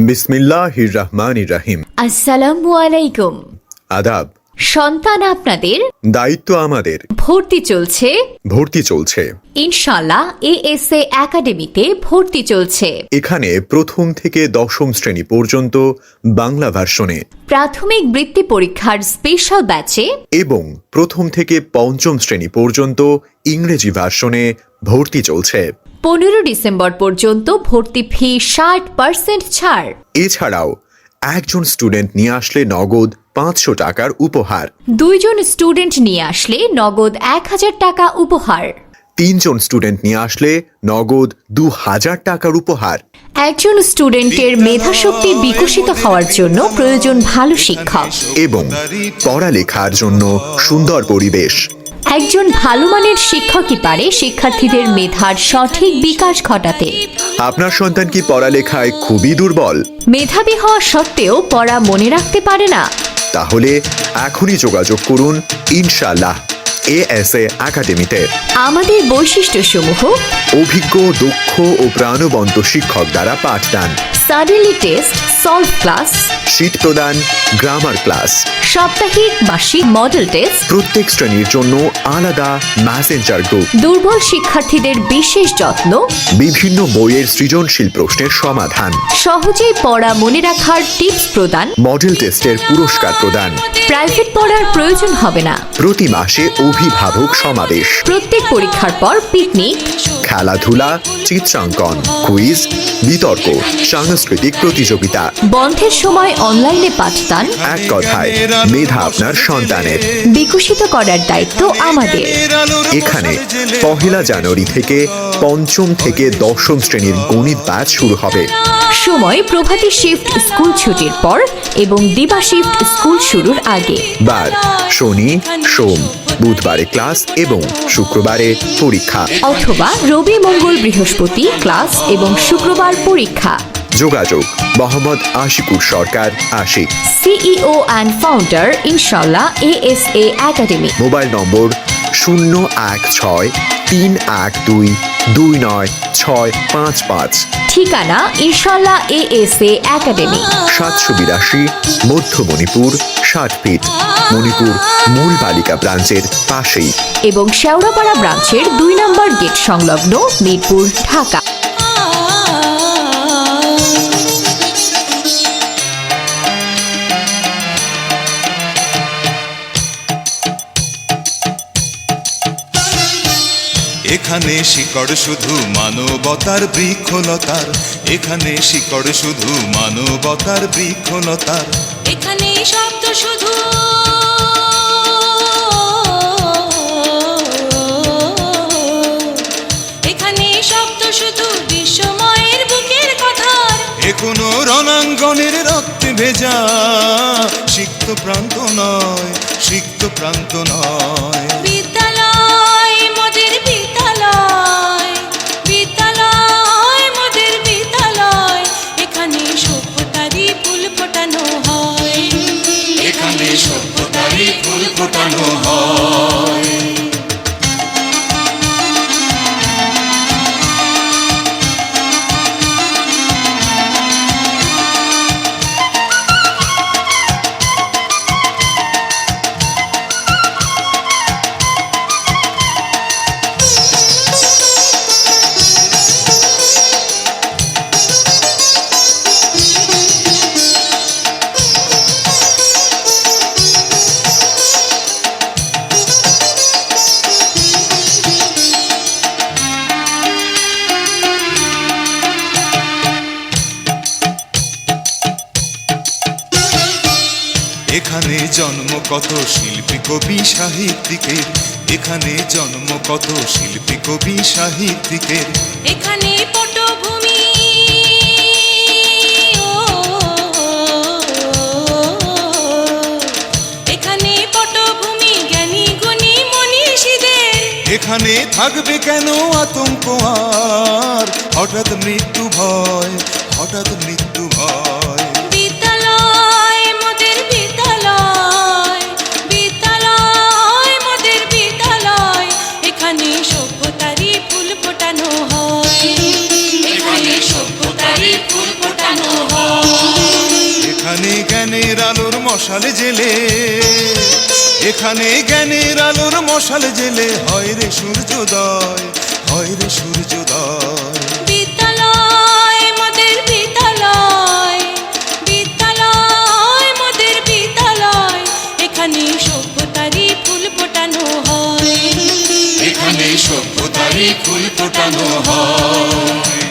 বিসমিল্লাহির রহমানির রহিম। আসসালামু আলাইকুম। আদাব। সন্তান আপনাদের, দায়িত্ব আমাদের। ভর্তি চলছে ইনশাআল্লাহ এএসএ একাডেমিতে ভর্তি চলছে। এখানে প্রথম থেকে দশম শ্রেণী পর্যন্ত বাংলা ভার্সনে, প্রাথমিক বৃত্তি পরীক্ষার স্পেশাল ব্যাচে এবং প্রথম থেকে পঞ্চম শ্রেণী পর্যন্ত ইংরেজি ভার্সনে ভর্তি চলছে। 15 ডিসেম্বর পর্যন্ত ভর্তি ফি 60% ছাড়। এছাড়াও একজন স্টুডেন্ট নিয়ে আসলে নগদ 500 টাকার উপহার, 2 জন স্টুডেন্ট নিয়ে আসলে নগদ 1000 টাকা উপহার, 3 জন স্টুডেন্ট নিয়ে আসলে নগদ 2000 টাকার উপহার। একজন স্টুডেন্টের মেধাশক্তি বিকশিত হওয়ার জন্য প্রয়োজন ভালো শিক্ষক এবং পড়ালেখার জন্য সুন্দর পরিবেশ। একজন ভালো মানের শিক্ষকই পারে শিক্ষার্থীদের মেধার সঠিক বিকাশ ঘটাতে। আপনার সন্তান কি পড়ালেখায় খুবই দুর্বল? মেধাবী হওয়া সত্ত্বেও পড়া মনে রাখতে পারে না? তাহলে এখনই যোগাযোগ করুন ইনশাআল্লাহ এএসএ একাডেমিতে। আমাদের বৈশিষ্ট্যসমূহ: অভিজ্ঞ, দক্ষ ও প্রাণবন্ত শিক্ষক দ্বারা পাঠদান, suddenly test, solve class, sheet প্রদান, গ্রামার ক্লাস, সাপ্তাহিক মাসিক মডেল টেস্ট, প্রত্যেক শ্রেণীর জন্য আলাদা মেসেঞ্জার গ্রুপ, দুর্বল শিক্ষার্থীদের বিশেষ যত্ন, বিভিন্ন বইয়ের সৃজনশীল প্রশ্নের সমাধান, সহজেই পড়া মনে রাখার টিপস প্রদান, মডেল টেস্টের পুরস্কার প্রদান। প্রাইভেট পড়ার প্রয়োজন হবে না। প্রতি মাসে অভিভাবক সমাবেশ, প্রত্যেক পরীক্ষার পর পিকনিক, খেলাধুলা, চিত্রাঙ্কন, কুইজ, বিতর্ক, সাংস্কৃতিক প্রতিযোগিতা। বন্ধের সময় অনলাইনে পাঠদান। এক কথায় মেধা আপনার সন্তানের। বিকশিত করার দায়িত্ব আমাদের। এখানে 1 জানুয়ারি থেকে পঞ্চম থেকে দশম শ্রেণীর গণিত ব্যাচ শুরু হবে। সময় প্রভাতী শিফট স্কুল ছুটির পর এবং দিবা শিফট স্কুল শুরুর আগে। বার শনি, সোম, বুধবারে ক্লাস এবং শুক্রবারে পরীক্ষা, অথবা রবি, মঙ্গল, বৃহস্পতি ক্লাস এবং শুক্রবার পরীক্ষা। যোগাযোগ মোহাম্মদ আশিকুর সরকার, আশিক, সিইও অ্যান্ড ফাউন্ডার, ইনশাআল্লাহ এএসএ একাডেমি। মোবাইল নম্বর 01631229655। ঠিকানা ইনশাআল্লাহ এএসএ একাডেমি, 782 মধ্য মণিপুর, 60 ফিট, মণিপুর মূল বালিকা ব্রাঞ্চের পাশেই এবং শেওড়াপাড়া ব্রাঞ্চের 2 নম্বর গেট সংলগ্ন, মিরপুর, ঢাকা। এখানে শিকড় শুধু মানবতার বৃক্ষলতার, এখানে শিকড় শুধু মানবতার বৃক্ষলতার, এখানে শব্দ শুধু এখানে শব্দ শুধু বিশ্বময়ের বুকের কথার। এ কোনো রণাঙ্গনের রক্তে ভেজা সিক্ত প্রান্ত নয়, সিক্ত প্রান্ত নয়। বিদ্যালয় মোদের বিদ্যালয়, বিদ্যালয় মোদের বিদ্যালয়, এখানে সভ্যতারই ফুল ফোটানো হয়, এখানে সভ্যতারই ফুল ফোটানো হয়। এখানে জন্ম কত শিল্পী কবি সাহিত্যিকের, এখানে জন্ম কত শিল্পী কবি সাহিত্যিকের, এখানে পটভূমি এখানে পটভূমি জ্ঞানী গুণী মনীষীদের। এখানে থাকবে কেন আতঙ্ক আর হঠাৎ মৃত্যু ভয়, হঠাৎ মৃত্যু ভয়। বিদ্যালয় মোদের বিদ্যালয়, বিদ্যালয় মোদের বিদ্যালয়, এখানে সভ্যতারই ফুল ফোটানো হয়, এখানে সভ্যতারই ফুল ফোটানো হয়। মশাল জেলে, এখানে জ্ঞানের আলোর মশাল জেলে হয় রে সূর্যোদয়, হয় রে সূর্যোদয়। বিদ্যালয় মোদের বিদ্যালয়, বিদ্যালয় মোদের বিদ্যালয়, এখানে সভ্যতারই ফুল ফোটানো হয়, এখানে সভ্যতারই ফুল ফোটানো হয়।